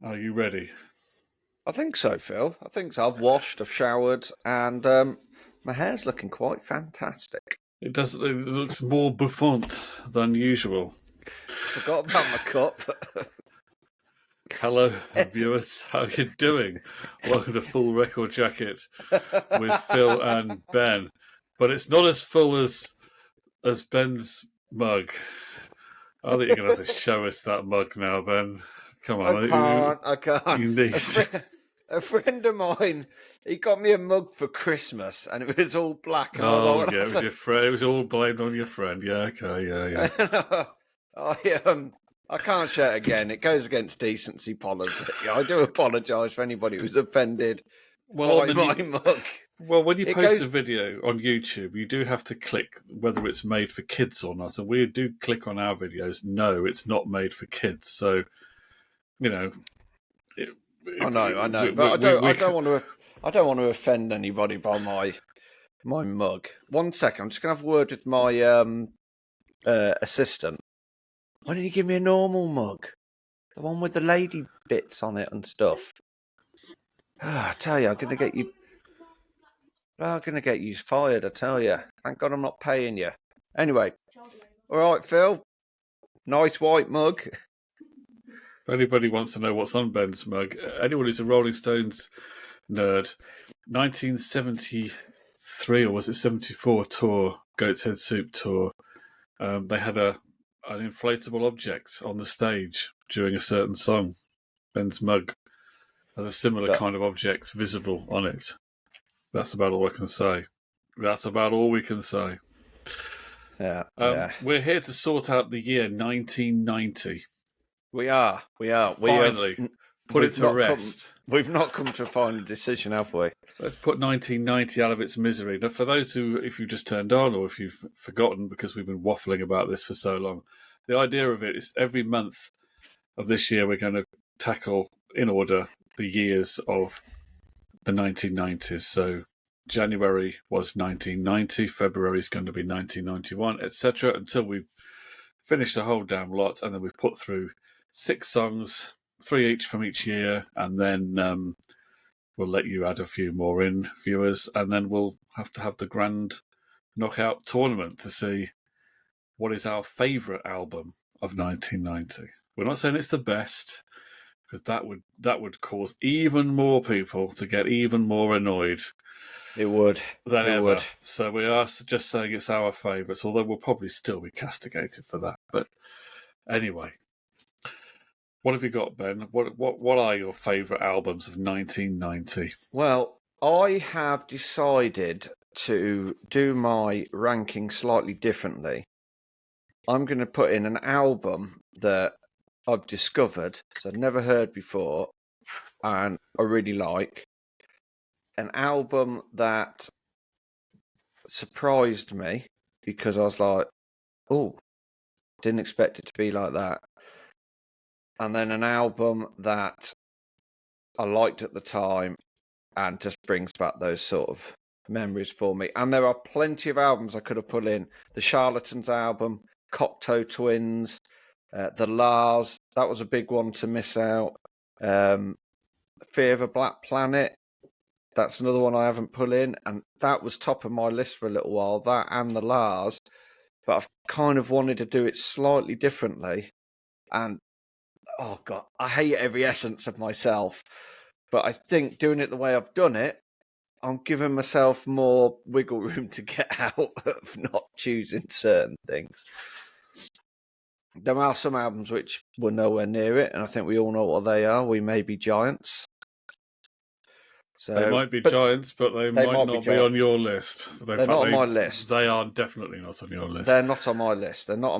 Are you ready? I think so, Phil. I think so. I've washed, I've showered, and my hair's looking quite fantastic. It does. It looks more bouffant than usual. Forgot about my cup. Hello, viewers. How you doing? Welcome to Full Record Jacket with Phil and Ben. But it's not as full as Ben's mug. I think you're gonna have to show us that mug now, Ben. Come on, I can't. you need. A friend of mine, he got me a mug for Christmas, and it was all black. And I was Oh like, yeah, it was your friend. It was all blamed on your friend. Yeah, okay, yeah. I can't share it again. It goes against decency policy. I do apologise for anybody who's offended Well, by my mug. Well, when you It post a goes. video on YouTube, you do have to click whether it's made for kids or not. And we do click on our videos. No, it's not made for kids. So, you know, I know, but I don't want to offend anybody by my mug. 1 second, I'm just gonna have a word with my assistant. Why didn't you give me a normal mug? The one with the lady bits on it and stuff. I tell you, I'm gonna get you fired. I tell you. Thank God I'm not paying you. Anyway, all right, Phil. Nice white mug. If anybody wants to know what's on Ben's mug, anyone who's a Rolling Stones nerd, 1973 or was it 74 tour, Goat's Head Soup tour, they had an inflatable object on the stage during a certain song. Ben's mug has a similar kind of object visible on it. That's about all I can say. That's about all we can say. Yeah. We're here to sort out the year 1990. We are. Finally, put it to rest. We've not come to a final decision, have we? Let's put 1990 out of its misery. Now, for those who, if you just turned on or if you've forgotten because we've been waffling about this for so long, the idea of it is every month of this year we're going to tackle in order the years of the 1990s. So January was 1990, February is going to be 1991, etc. until we've finished a whole damn lot, and then we've put through 6 songs, 3 each from each year, and then we'll let you add a few more in, viewers, and then we'll have to have the grand knockout tournament to see what is our favourite album of 1990. We're not saying it's the best, because that would cause even more people to get even more annoyed. It would. Than ever. So we are just saying it's our favourites, although we'll probably still be castigated for that. But anyway, what have you got, Ben? What are your favourite albums of 1990? Well, I have decided to do my ranking slightly differently. I'm going to put in an album that I've discovered, so I've never heard before, and I really like. An album that surprised me because I was like, oh, didn't expect it to be like that. And then an album that I liked at the time and just brings back those sort of memories for me. And there are plenty of albums I could have put in. The Charlatans album, Cocteau Twins, The Lars, that was a big one to miss out. Fear of a Black Planet, that's another one I haven't put in, and that was top of my list for a little while, that and The Lars, but I've kind of wanted to do it slightly differently, and oh God, I hate every essence of myself, but I think doing it the way I've done it, I'm giving myself more wiggle room to get out of not choosing certain things. There are some albums which were nowhere near it, and I think we all know what they are. We May Be Giants. So, they might be giants, but they might not be on your list. They're not on my list. They are definitely not on your list. They're not on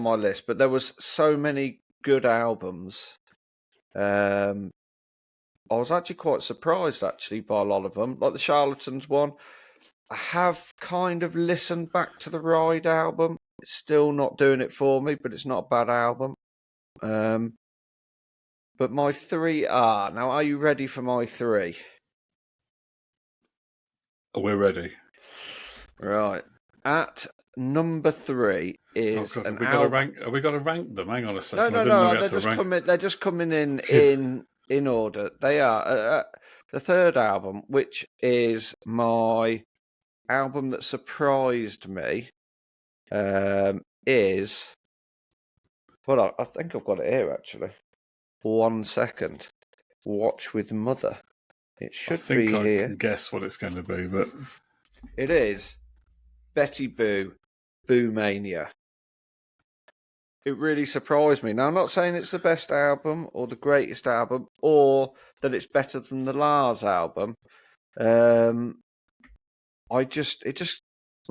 my list. But there was so many good albums. I was actually quite surprised, by a lot of them. Like the Charlatans one. I have kind of listened back to the Ride album. It's still not doing it for me, but it's not a bad album. But my 3 are... Now, are you ready for my 3? We're ready. Right. At number 3 is Are we going to rank them? Hang on a second. No. They're just coming in in order. They are the third album, which is my album that surprised me. Is well, I think I've got it here actually. 1 second. Watch with Mother. It I should think be I here. can guess what it's going to be, but It is Betty Boo, Boo Mania. It really surprised me. Now, I'm not saying it's the best album or the greatest album or that it's better than the Lars album. When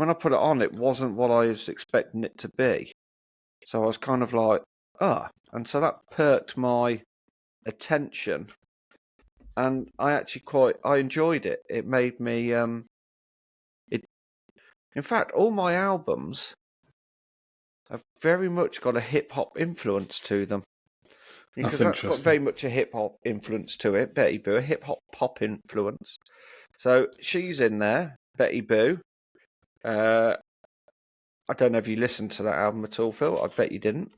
I put it on, it wasn't what I was expecting it to be. So I was kind of like, and so that perked my attention. And I enjoyed it. It made me, in fact, all my albums have very much got a hip hop influence to them. Because that's got very much a hip hop influence to it, Betty Boo, a hip hop pop influence. So she's in there, Betty Boo. I don't know if you listened to that album at all, Phil. I bet you didn't.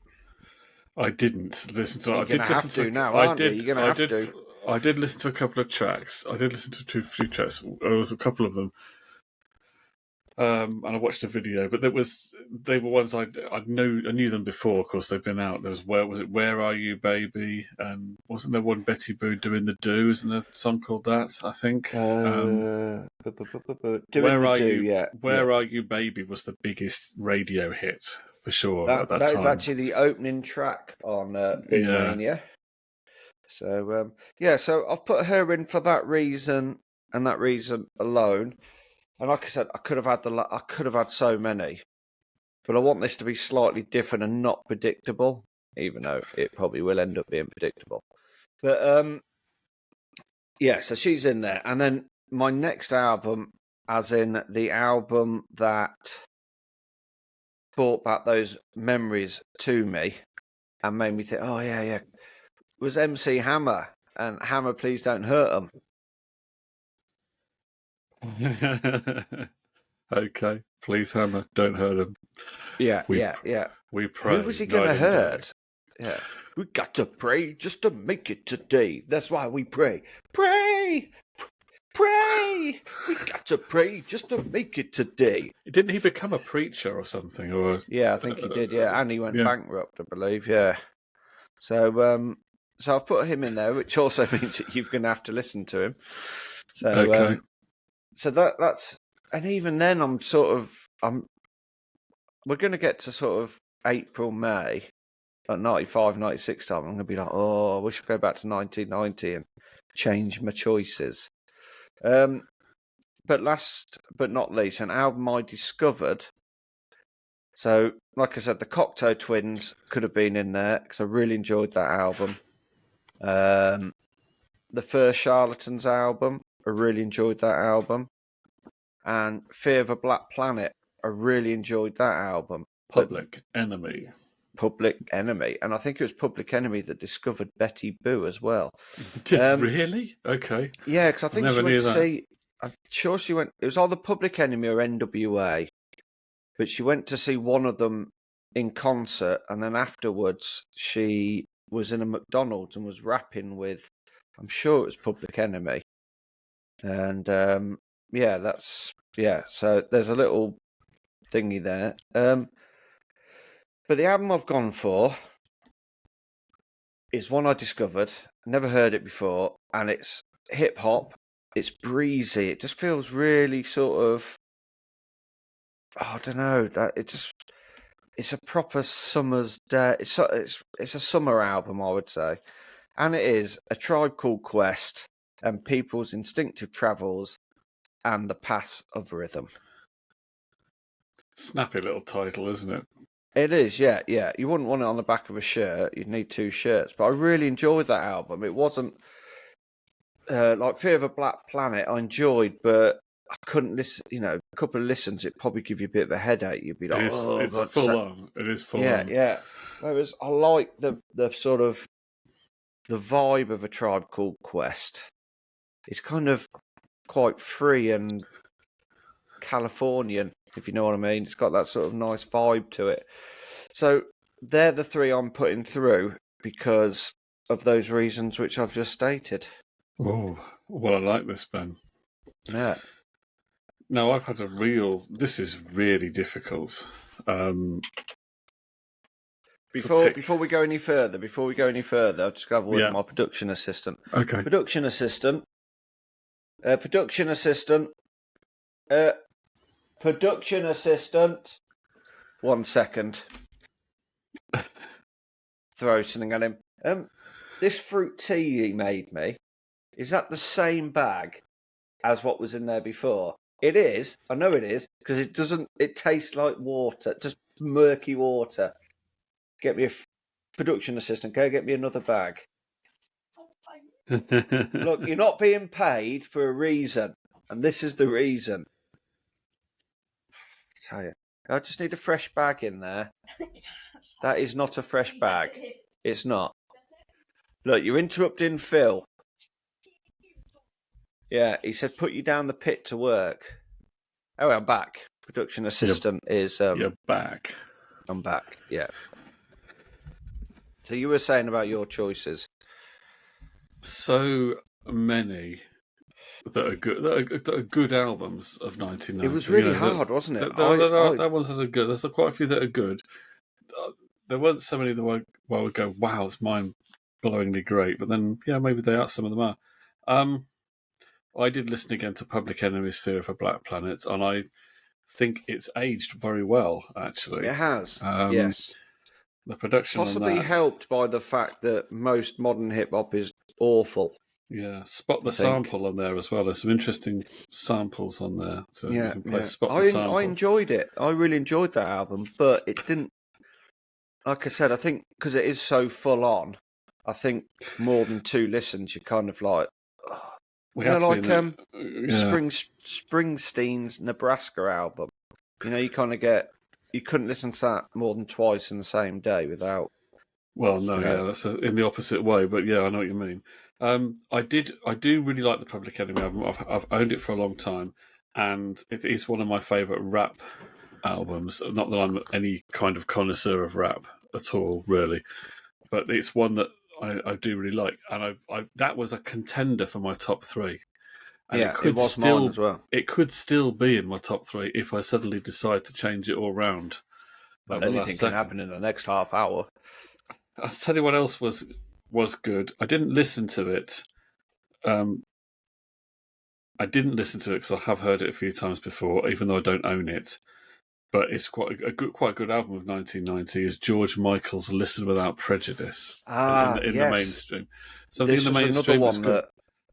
I didn't listen to it. You're gonna have to now, aren't you? You're gonna have to. I did listen to a couple of tracks. I did listen to a few tracks. There was a couple of them. And I watched a video, but they were ones I knew them before. Of course, they've been out. There was Where Are You, Baby? And wasn't there one Betty Boo doing the Do? Isn't there a song called that? I think. Where Are You, Baby? Was the biggest radio hit for sure at that time. That is actually the opening track on Boo Mania. So so I've put her in for that reason and that reason alone. And like I said, I could have had so many, but I want this to be slightly different and not predictable, even though it probably will end up being predictable. But so she's in there, and then my next album, as in the album that brought back those memories to me and made me think, oh yeah, was MC Hammer and Hammer, Please Don't Hurt 'Em. Okay, please, Hammer, don't hurt him. Yeah. We pray. Who was he going to hurt? Yeah. We got to pray just to make it today. That's why we pray. Pray! Pray! We got to pray just to make it today. Didn't he become a preacher or something? Yeah, I think he did, yeah. And he went bankrupt, I believe, yeah. So I've put him in there, which also means that you're going to have to listen to him. So, okay. So that's, and even then we're going to get to sort of April, May, at 95, 96 time. I'm going to be like, I wish I'd go back to 1990 and change my choices. But last but not least, an album I discovered. So, like I said, the Cocteau Twins could have been in there because I really enjoyed that album. The first Charlatans album, I really enjoyed that album. And Fear of a Black Planet, I really enjoyed that album. Public Enemy. And I think it was Public Enemy that discovered Betty Boo as well. Really? Okay. Yeah, because I think she went to see. I'm sure she went. It was either Public Enemy or NWA, but she went to see one of them in concert, and then afterwards she was in a McDonald's and was rapping with. I'm sure it was Public Enemy, and So there's a little thingy there. But the album I've gone for is one I discovered. Never heard it before, and it's hip hop. It's breezy. It just feels really sort of. I don't know. It's a proper summer's day. It's a summer album, I would say, and it is A Tribe Called Quest and People's Instinctive Travels and the Paths of Rhythm. Snappy little title, isn't it? It is, yeah. You wouldn't want it on the back of a shirt. You'd need two shirts. But I really enjoyed that album. It wasn't like Fear of a Black Planet. I enjoyed, but I couldn't listen. A couple of listens, it'd probably give you a bit of a headache. You'd be like, it's full on. It is full on. Yeah. Whereas I like the sort of the vibe of A Tribe Called Quest. It's kind of quite free and Californian, if you know what I mean. It's got that sort of nice vibe to it. So they're the three I'm putting through because of those reasons which I've just stated. Oh, well, I like this, Ben. Yeah. No, I've had this is really difficult. Before we go any further, I'll just go have a word Yeah. with my production assistant. Okay. Production assistant. Production assistant. 1 second. Throw something at him. This fruit tea he made me, is that the same bag as what was in there before? It is. I know it is, because it tastes like water, just murky water. Get me a production assistant. Go get me another bag. Look, you're not being paid for a reason, and this is the reason. I tell you, I just need a fresh bag in there. That is not a fresh bag. It's not. Look, you're interrupting Phil. Yeah, he said put you down the pit to work. Oh, I'm back. Production assistant is... You're back. I'm back, yeah. So you were saying about your choices. So many that are good. That are good albums of 1990. It was really hard, wasn't it? There ones that are good. There's quite a few that are good. There weren't so many that I would go, wow, it's mind-blowingly great. But then, yeah, maybe they are. Some of them are. I did listen again to Public Enemy's Fear of a Black Planet, and I think it's aged very well, actually. It has, yes. The production possibly on that, helped by the fact that most modern hip-hop is awful. Yeah, Spot the Sample on there as well. There's some interesting samples on there. So you can play Spot the Sample. I enjoyed it. I really enjoyed that album, but it didn't... Like I said, I think because it is so full on, I think more than 2 listens, you're kind of like... Springsteen's Nebraska album. You kind of get... You couldn't listen to that more than twice in the same day without... Well, no, that's in the opposite way, but yeah, I know what you mean. I do really like the Public Enemy album. I've owned it for a long time, and it is one of my favourite rap albums. Not that I'm any kind of connoisseur of rap at all, really, but it's one that I do really like, and I that was a contender for my top 3. And it was mine as well. It could still be in my top 3 if I suddenly decide to change it all round. Well, anything can happen in the next half hour. I'll tell you what else was good. I didn't listen to it. I didn't listen to it because I have heard it a few times before, even though I don't own it. But it's quite a good album of 1990. Is George Michael's "Listen Without Prejudice" in the mainstream? Something in the mainstream was good.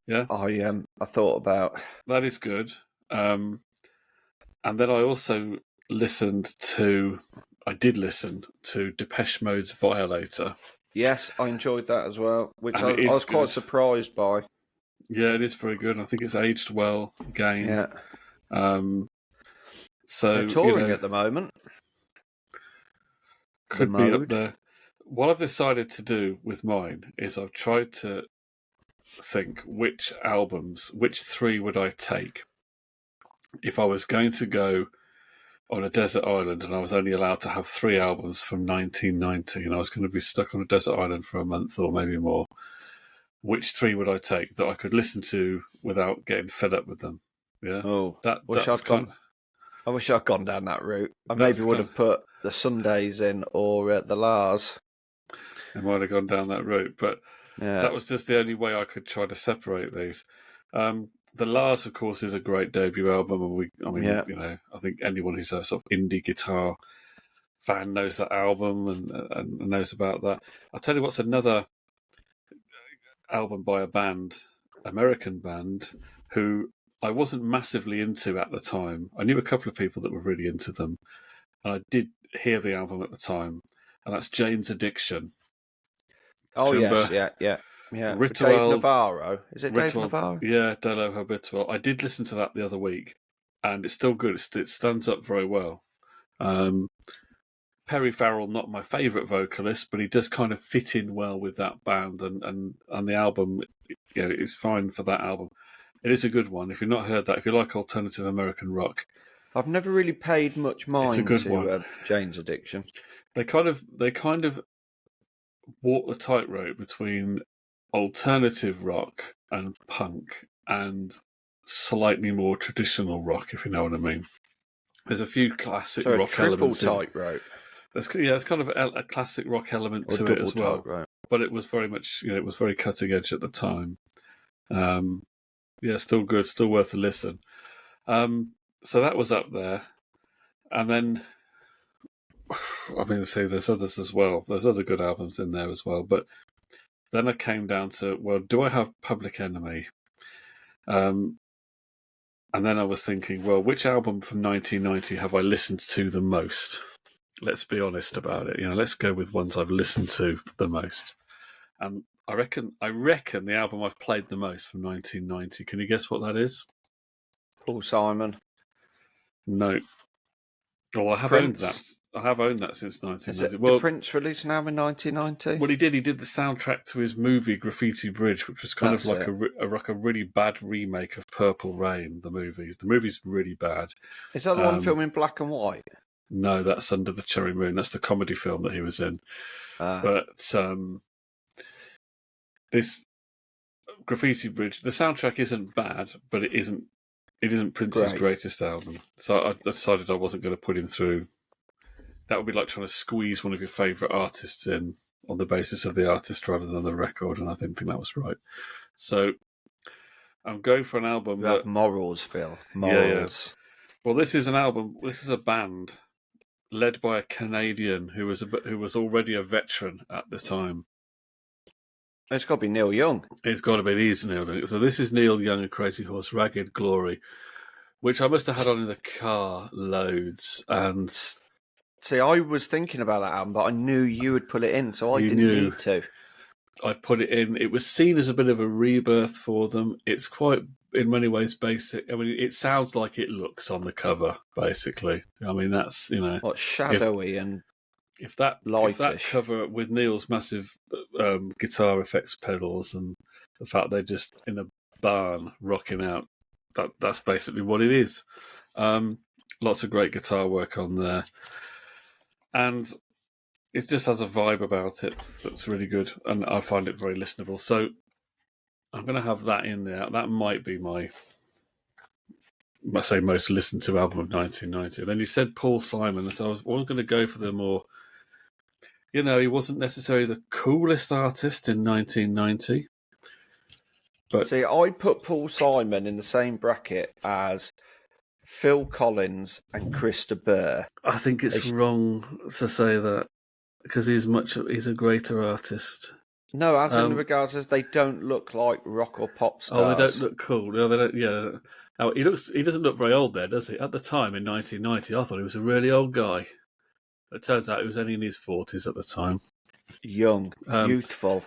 Yeah, I thought about that is good. And then I also I did listen to Depeche Mode's "Violator." Yes, I enjoyed that as well, which I was quite surprised by. Yeah, it is very good. I think it's aged well again. Yeah. So they're touring at the moment. Could be up there. What I've decided to do with mine is I've tried to think which 3 would I take if I was going to go on a desert island and I was only allowed to have 3 albums from 1990 and I was going to be stuck on a desert island for a month or maybe more. Which 3 would I take that I could listen to without getting fed up with them? Yeah. I wish I'd gone down that route. I maybe would have put the Sundays in or the Lars. I might have gone down that route, but that was just the only way I could try to separate these. The Lars, of course, is a great debut album, and I think anyone who's a sort of indie guitar fan knows that album and knows about that. I'll tell you what's another album by a American band, who I wasn't massively into at the time. I knew a couple of people that were really into them, and I did hear the album at the time, and that's Jane's Addiction. Oh, yes, yeah. Ritual, Dave Navarro. Is it Dave Navarro? Yeah, Delo Habitual. I did listen to that the other week, and it's still good. It stands up very well. Perry Farrell, not my favourite vocalist, but he does kind of fit in well with that band, and the album, is fine for that album. It is a good one. If you've not heard that, if you like alternative American rock, I've never really paid much mind to Jane's Addiction. They kind of walk the tightrope between alternative rock and punk and slightly more traditional rock, if you know what I mean. There's a few classic So a rock triple elements in. tightrope It's kind of a classic rock element or to it double as well. tightrope. But it was very much, it was very cutting edge at the time. Still good, still worth a listen. So that was up there, and then I mean, say there's others as well. There's other good albums in there as well, but then I came down to, well, do I have Public Enemy? And then I was thinking, well, which album from 1990 have I listened to the most? Let's be honest about it. Let's go with ones I've listened to the most. And I reckon the album I've played the most from 1990. Can you guess what that is? Paul Simon. No. Well, I have owned that. I have owned that since 1990. Did Prince release an album in 1990? Well, he did. He did the soundtrack to his movie Graffiti Bridge, which was kind of like a really bad remake of Purple Rain. The movie's really bad. Is that the one filmed in black and white? No, that's Under the Cherry Moon. That's the comedy film that he was in. But this Graffiti Bridge, the soundtrack isn't bad, but it isn't Prince's greatest album. So I decided I wasn't going to put him through. That would be like trying to squeeze one of your favourite artists in on the basis of the artist rather than the record, and I didn't think that was right. So I'm going for an album that morals, Phil. Morals. Yeah. Well, this is an album. This is a band led by a Canadian who was already a veteran at the time. It's got to be Neil Young. It's got to be. It is Neil Young. So this is Neil Young and Crazy Horse, Ragged Glory, which I must have had on in the car loads. And see, I was thinking about that album, but I knew you would put it in, so I didn't need to. I put it in. It was seen as a bit of a rebirth for them. It's quite, in many ways, basic. I mean, it sounds like it looks on the cover, basically. I mean, that's, what, shadowy and if that cover with Neil's massive guitar effects pedals and the fact they're just in a barn rocking out, that's basically what it is. Lots of great guitar work on there, and it just has a vibe about it that's really good, and I find it very listenable. So I'm going to have that in there. That might be my most listened to album of 1990. Then you said Paul Simon, so I was going to go for the more. He wasn't necessarily the coolest artist in 1990. But see, I put Paul Simon in the same bracket as Phil Collins and Chris de Burgh. I think it's wrong to say that because he's a greater artist. No, as in regards as they don't look like rock or pop stars. Oh, they don't look cool. No, they don't. Yeah. Now, he doesn't look very old there, does he? At the time in 1990, I thought he was a really old guy. It turns out he was only in his 40s at the time. Young, youthful.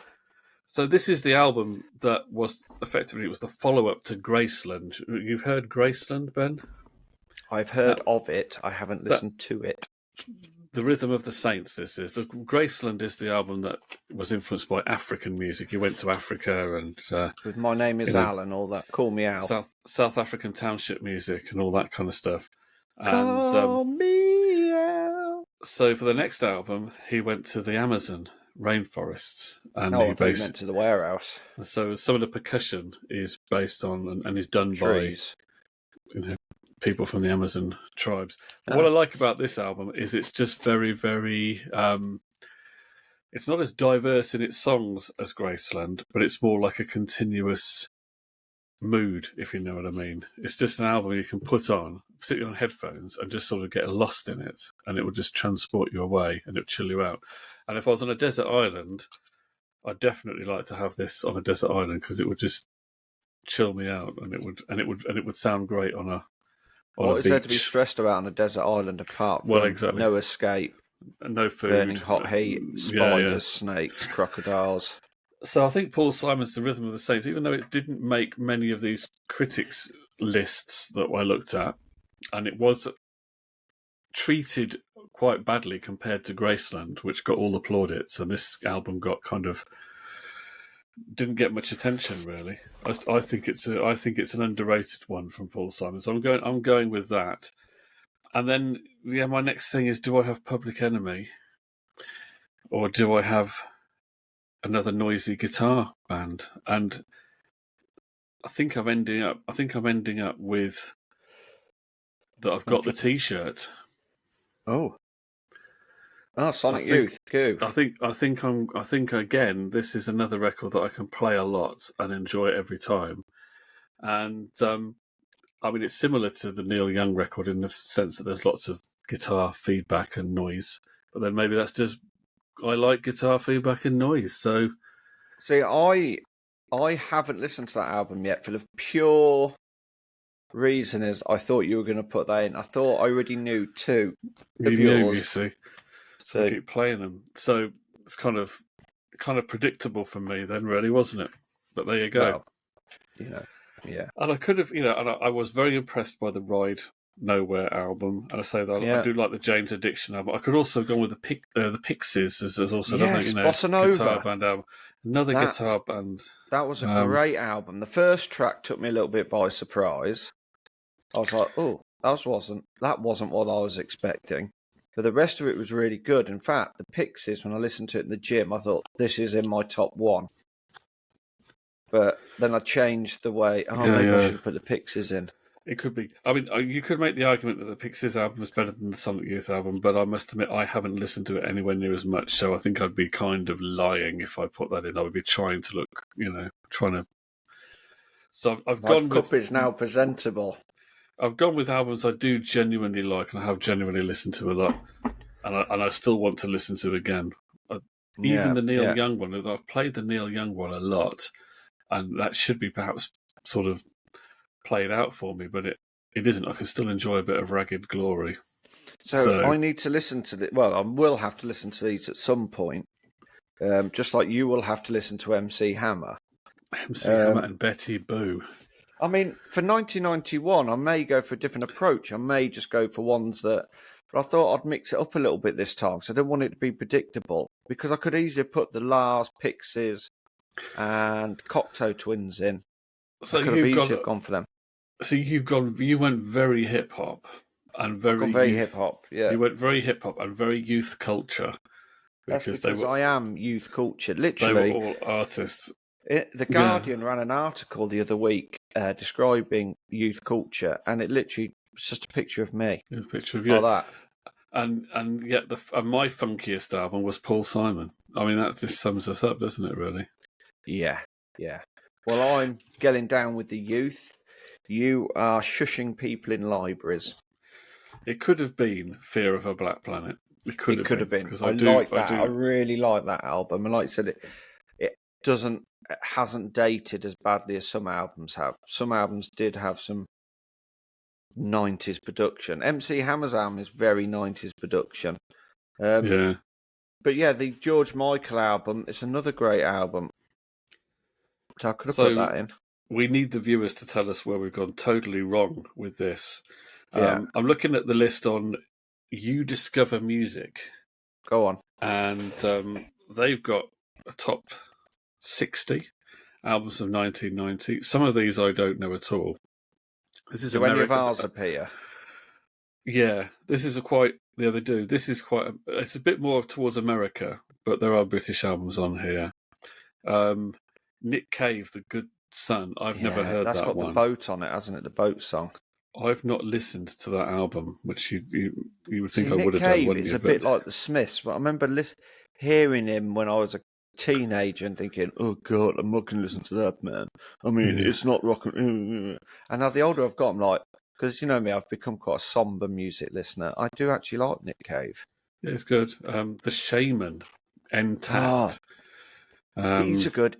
So this is the album that was effectively, it was the follow-up to Graceland. You've heard Graceland, Ben? I've heard of it. I haven't listened to it. The Rhythm of the Saints, this is. The Graceland is the album that was influenced by African music. He went to Africa and... with My Name is Alan, all that. Call Me Al. South African township music and all that kind of stuff. Call me Al. So for the next album, he went to the Amazon rainforests. And I thought you meant to the warehouse. So some of the percussion is based on and is done trees. By people from the Amazon tribes. What I like about this album is it's just very, very... it's not as diverse in its songs as Graceland, but it's more like a continuous mood, if you know what I mean. It's just an album you can put on, particularly on headphones, and just sort of get lost in it, and it will just transport you away and it'll chill you out. And if I was on a desert island, I'd definitely like to have this on a desert island because it would just chill me out, and it would sound great on a what is there to be stressed about on a desert island apart from no escape, no food, burning hot heat, spiders, snakes, crocodiles? So I think Paul Simon's The Rhythm of the Saints, even though it didn't make many of these critics' lists that I looked at, and it was treated quite badly compared to Graceland, which got all the plaudits, and this album got didn't get much attention really. I think it's an underrated one from Paul Simon. So I'm going with that. And then my next thing is, do I have Public Enemy, or do I have another noisy guitar band, and I think I'm ending up with that. I've got the T-shirt. Oh, I Sonic think Youth, go. I think again, this is another record that I can play a lot and enjoy it every time. And I mean, it's similar to the Neil Young record in the sense that there's lots of guitar feedback and noise. But then maybe that's just I like guitar feedback and noise. So See, I haven't listened to that album yet for the pure reason is I thought you were going to put that in. I thought I already knew two of you yours. see, So I keep playing them. So it's kind of predictable for me then, really, wasn't it? But there you go. well, yeah. And I could have, and I was very impressed by the Ride Nowhere album. And I say that I do like the Jane's Addiction album. I could also have gone with the Pixies as also another, Bossa Nova. guitar band album. Another guitar band. That was a great album. The first track took me a little bit by surprise. I was like, oh, that wasn't what I was expecting. But the rest of it was really good. In fact, the Pixies, when I listened to it in the gym, I thought, this is in my top one. But then I changed the way, maybe I should put the Pixies in. It could be. I mean, you could make the argument that the Pixies album was better than the Sonic Youth album, but I must admit I haven't listened to it anywhere near as much, so I think I'd be kind of lying if I put that in. I would be trying to look, trying to... So I've gone with... My cup is now presentable. I've gone with albums I do genuinely like and I have genuinely listened to a lot, and I still want to listen to again. Even the Neil Young one, I've played the Neil Young one a lot, and that should be perhaps sort of played out for me, but it isn't. I can still enjoy a bit of Ragged Glory. So I need to listen to I will have to listen to these at some point, just like you will have to listen to MC Hammer. MC Hammer and Betty Boo. I mean, for 1991, I may go for a different approach. I may just go for ones that... But I thought I'd mix it up a little bit this time, because I don't want it to be predictable. Because I could easily put the Lars, Pixies, and Cocteau Twins in. So I could have easily gone for them. So you went very hip-hop and very hip-hop, yeah. You went very hip-hop and very youth culture. Because I am youth culture. Literally. They were all artists. The Guardian ran an article the other week describing youth culture, and it literally was just a picture of me. A picture of you. Like that. And yet my funkiest album was Paul Simon. I mean, that just sums us up, doesn't it, really? Yeah. Well, I'm getting down with the youth. You are shushing people in libraries. It could have been Fear of a Black Planet. It could have been. I like that. I really like that album. And like I said, it hasn't dated as badly as some albums have. Some albums did have some 90s production. MC Hammer's album is very 90s production. Yeah. But yeah, the George Michael album is another great album. So I could have put that in. We need the viewers to tell us where we've gone totally wrong with this. Yeah. I'm looking at the list on You Discover Music. Go on. And they've got a top 60 albums of 1990. Some of these I don't know at all. This is Do any of ours appear? Yeah, this is they do. This is it's a bit more towards America, but there are British albums on here. Nick Cave, The Good Son. I've never heard that one. That's got the boat on it, hasn't it? The boat song. I've not listened to that album, which you would think I Nick would have Cave done, wouldn't you? It's a bit like the Smiths, but I remember hearing him when I was a teenager and thinking, oh God, I'm not going to listen to that, man. I mean, it's not rock and... And now the older I've got, I'm like, because you know me, I've become quite a somber music listener. I do actually like Nick Cave. Yeah, it's good. The Shaman, Intact. He's a good.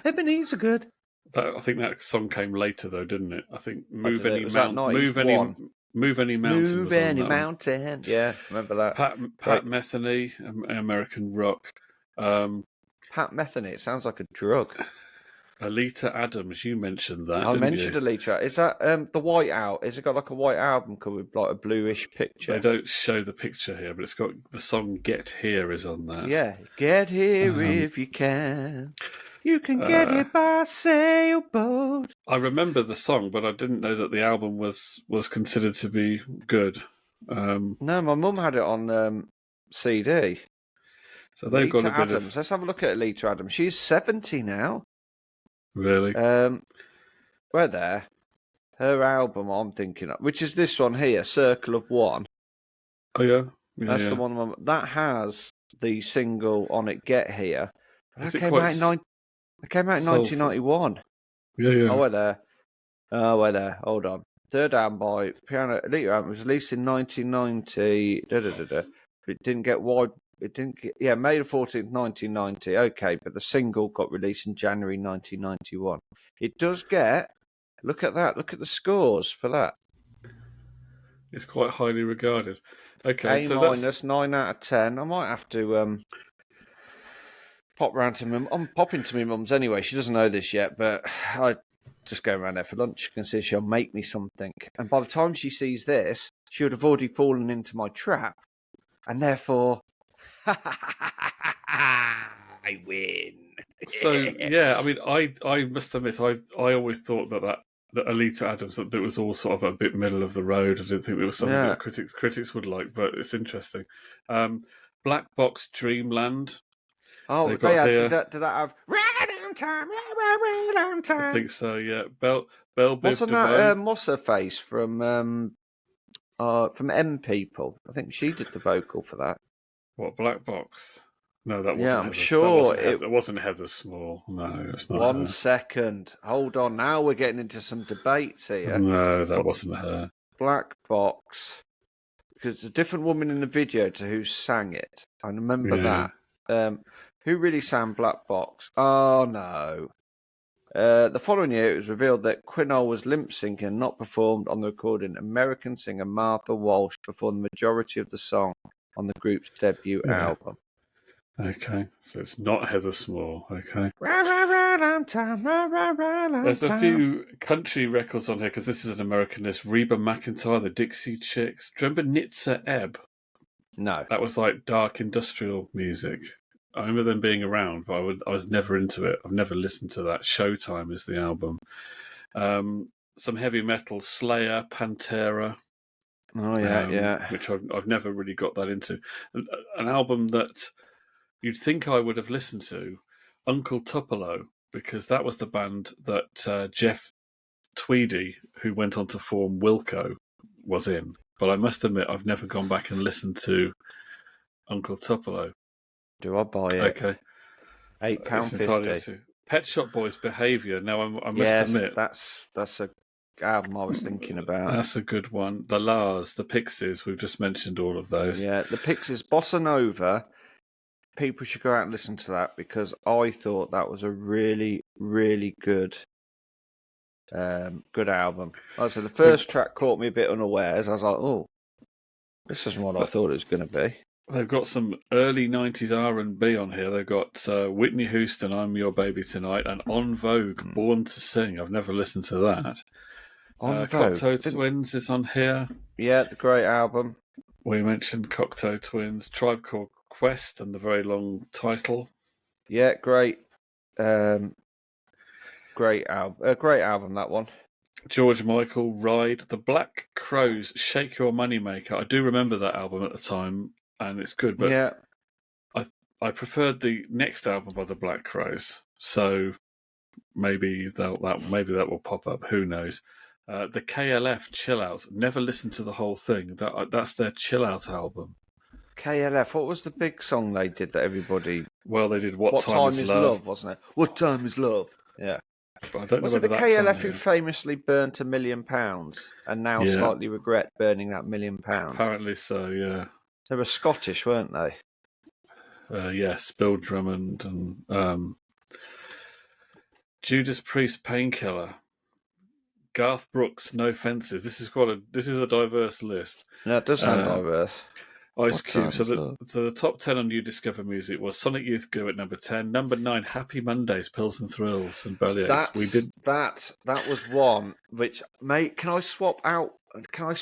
Ebenezer good. I think that song came later, though, didn't it? I think Move Any Mountain. Yeah, remember that. Pat Metheny, American Rock. Pat Metheny. It sounds like a drug. Alita Adams, you mentioned that. I mentioned Alita. Is that the whiteout? Has it got like a white album cover with like a bluish picture? They don't show the picture here, but it's got the song "Get Here" is on that. Yeah, get here if you can. You can get it by sailboat. I remember the song, but I didn't know that the album was considered to be good. No, my mum had it on CD. So they've got a bit Adams. of... Let's have a look at Alita Adams. She's 70 now. Really? We're there. Her album I'm thinking of, which is this one here, Circle of One. Oh, yeah? That's the one that has the single on it, Get Here. Is That it came quite... It came out in 1991. Yeah. Oh, we're there. Hold on. Third album by Piano Alita Adams was released in 1990. It didn't get wide. It didn't get, May the 14th, 1990. Okay, but the single got released in January 1991. It does get... Look at that. Look at the scores for that. It's quite highly regarded. Okay, A minus, 9 out of 10. I might have to pop round to my... I'm popping to my mum's anyway. She doesn't know this yet, but I just go around there for lunch. You can see she'll make me something. And by the time she sees this, she would have already fallen into my trap. And therefore, I win. So, yeah, I mean, I must admit, I always thought that Alita Adams, that was all sort of a bit middle of the road. I didn't think there was something that critics would like, but it's interesting. Black Box Dreamland. Oh, did that have Round Time? I think so, yeah. Belle Biv Wasn't DeVoe. that what's her face from M People? I think she did the vocal for that. What, Black Box? No, that wasn't. Yeah, I'm Heather. sure it wasn't Heather Small. No, it's not. 1 second. Hold on. Now we're getting into some debates here. No, that wasn't her. Black Box. Because it's a different woman in the video to who sang it. I remember that. Who really sang Black Box? Oh, no. The following year, it was revealed that Quinol was lip-syncing and not performed on the recording. American singer Martha Walsh performed the majority of the song on the group's debut album. Okay, so it's not Heather Small. Okay. There's There's a few country records on here because this is an American list. Reba McEntire, the Dixie Chicks. Do you remember Nitsa Ebb? No. That was like dark industrial music. I remember them being around, but I was never into it. I've never listened to that. Showtime is the album. Some heavy metal, Slayer, Pantera. Oh, yeah. Which I've never really got that into. An album that you'd think I would have listened to, Uncle Tupelo, because that was the band that Jeff Tweedy, who went on to form Wilco, was in. But I must admit, I've never gone back and listened to Uncle Tupelo. Do I buy it? Okay. £8.50. Pet Shop Boys' Behaviour. Now, I must admit... that's a album I was thinking about. That's a good one. The Lars, the Pixies, we've just mentioned all of those. Yeah, the Pixies, Bossa Nova. People should go out and listen to that because I thought that was a really, really good album. Like I said, the first track caught me a bit unawares. I was like, oh, this isn't what I thought it was going to be. They've got some early 90s R&B on here. They've got Whitney Houston, I'm Your Baby Tonight, and En Vogue, Born to Sing. I've never listened to that. Cocteau Twins is on here. Yeah, the great album. We mentioned Cocteau Twins, Tribe Called Quest, and the very long title. Yeah, great album. Great album, that one. George Michael, Ride, The Black Crowes, Shake Your Moneymaker. I do remember that album at the time, and it's good, but yeah. I preferred the next album by the Black Crowes, so maybe that will pop up. Who knows? The KLF Chill Out. Never listened to the whole thing. That's their Chill Out album. KLF. What was the big song they did that everybody? Well, they did What Time Is Love, wasn't it? What Time Is Love? Yeah. But I don't was know it the KLF who famously burnt £1 million and now slightly regret burning that £1 million? Apparently so. Yeah. They were Scottish, weren't they? Yes, Bill Drummond and Judas Priest, Painkiller. Garth Brooks, No Fences. This is a diverse list. Yeah, it does sound diverse. Ice Cube. So the top 10 on New Discover Music was Sonic Youth Go at number 10. Number 9, Happy Mondays, Pills and Thrills, and Bellyaches. That was one which, mate. Can I swap out? Oh, can I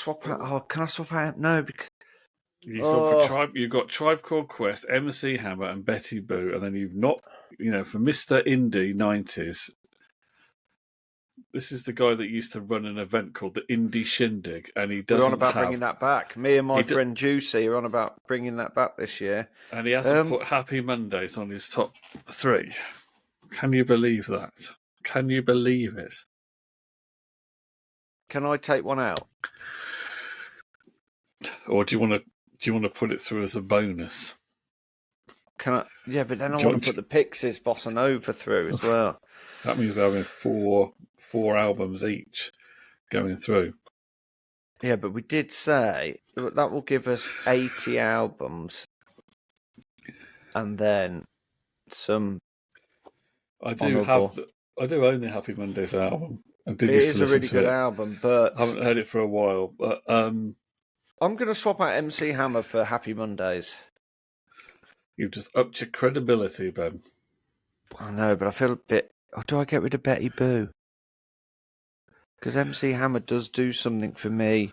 swap out? No, because you've got Tribe Called Quest, MC Hammer, and Betty Boo, and then you've not, for Mr. Indie 90s. This is the guy that used to run an event called the Indie Shindig, and he We're doesn't on about have. bringing that back. Me and my He friend Juicy are on about bringing that back this year. and he hasn't put Happy Mondays on his top 3. Can you believe that? Can you believe it? Can I take one out? Or do you want to put it through as a bonus? Can I? Yeah, but then I want to put the Pixies Bossa Nova through as well. That means we're having four albums each going through. Yeah, but we did say that will give us 80 albums, and then some. I do own the Happy Mondays album. I did It used to is a listen really to good it. album, but I haven't heard it for a while. But I'm going to swap out MC Hammer for Happy Mondays. You've just upped your credibility, Ben. I know, but I feel a bit. Oh, do I get rid of Betty Boo? Because MC Hammer does do something for me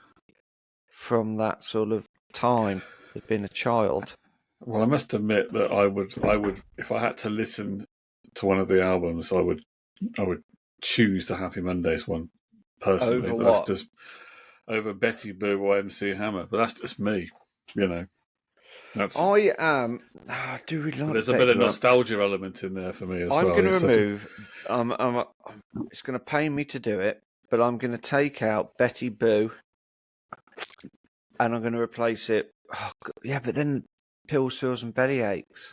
from that sort of time as being a child. Well, I must admit that I would, if I had to listen to one of the albums, I would choose the Happy Mondays one personally. Over but what? That's just over Betty Boo or MC Hammer. But that's just me, you know. I am. I do really like. There's a bit of nostalgia element in there for me as well. I'm going to remove. It's going to pain me to do it, but I'm going to take out Betty Boo, and I'm going to replace it. Oh, yeah, but then Pills, Feels, and Belly Aches.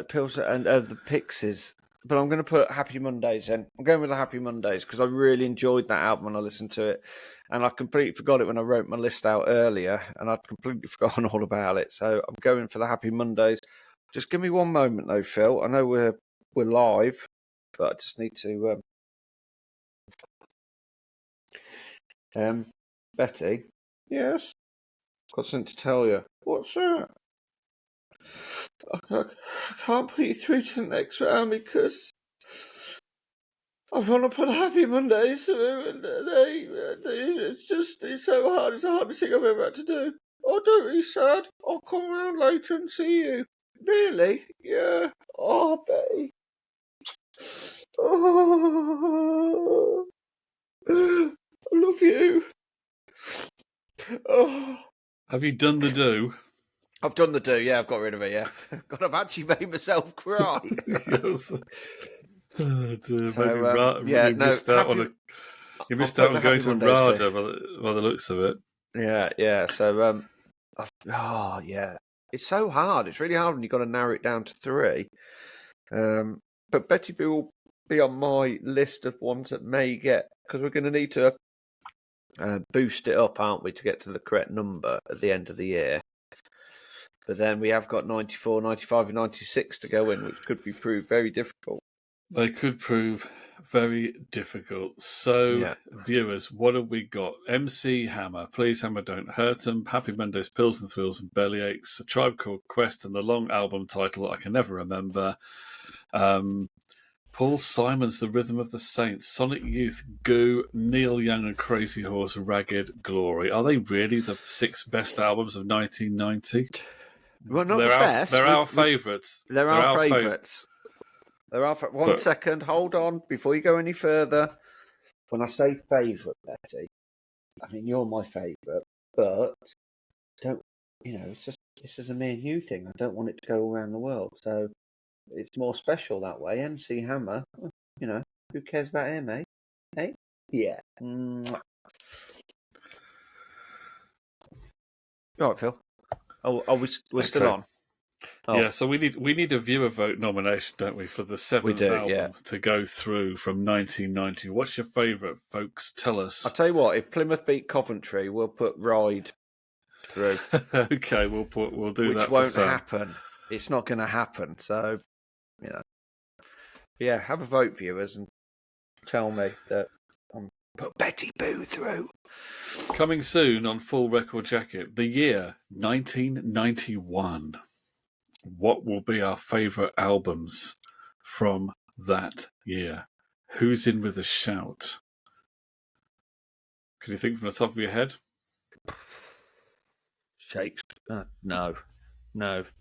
Pills and the Pixies. But I'm going to put Happy Mondays in. I'm going with the Happy Mondays because I really enjoyed that album when I listened to it. And I completely forgot it when I wrote my list out earlier. And I'd completely forgotten all about it. So I'm going for the Happy Mondays. Just give me one moment though, Phil. I know we're live, but I just need to... Betty? Yes? Got something to tell you. What's that? I can't put you through to the next round because I want to put Happy Mondays through, and it's so hard. It's the hardest thing I've ever had to do. Oh, don't be sad. I'll come round later and see you. Really? Yeah. Oh, Betty. Oh, I love you. Oh. Have you done the do? I've done the do, yeah, I've got rid of it, yeah. God, I've actually made myself cry. Yes. Oh, dear, So, you missed out on going to RADA by the looks of it. Yeah. So, yeah. It's so hard. It's really hard when you've got to narrow it down to 3. But Betty Boo will be on my list of ones that may get, because we're going to need to boost it up, aren't we, to get to the correct number at the end of the year. But then we have got 94, 95 and 96 to go in, which could be proved very difficult. They could prove very difficult. So, Viewers, what have we got? MC Hammer, Please Hammer Don't Hurt 'Em, Happy Mondays, Pills and Thrills and Bellyaches, A Tribe Called Quest, and the long album title I can never remember. Paul Simon's The Rhythm of the Saints, Sonic Youth, Goo, Neil Young and Crazy Horse, Ragged Glory. Are they really the 6 best albums of 1990? Well, not the best. They're our favourites. They're our favourites. One second, hold on, before you go any further. When I say favourite, Betty, I mean you're my favourite, but this is a me and you thing. I don't want it to go around the world, so it's more special that way. MC Hammer, who cares about him, eh? Hey, yeah. All right, Phil. Oh, we're still on. Oh. Yeah, so we need a viewer vote nomination, don't we, for the 7th album to go through from 1990. What's your favourite, folks? Tell us. I'll tell you what. If Plymouth beat Coventry, we'll put Ride through. Okay, we'll do which that. Which won't happen. It's not going to happen. So, yeah, have a vote, viewers, and tell me that I'm put Betty Boo through. Coming soon on Full Record Jacket, the year 1991. What will be our favourite albums from that year? Who's in with a shout? Can you think from the top of your head? Shakespeare? No.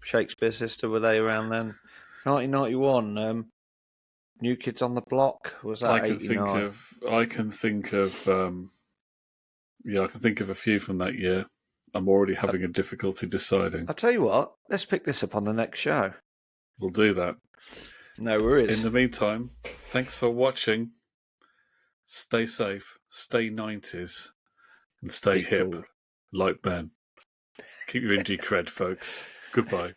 Shakespeare Sister, were they around then? 1991. New Kids on the Block? Was that I can 89? think of a few from that year. I'm already having a difficulty deciding. I'll tell you what, let's pick this up on the next show. We'll do that. No worries. In the meantime, thanks for watching. Stay safe, stay 90s, and stay Be hip, cool. like Ben. Keep your indie cred, folks. Goodbye.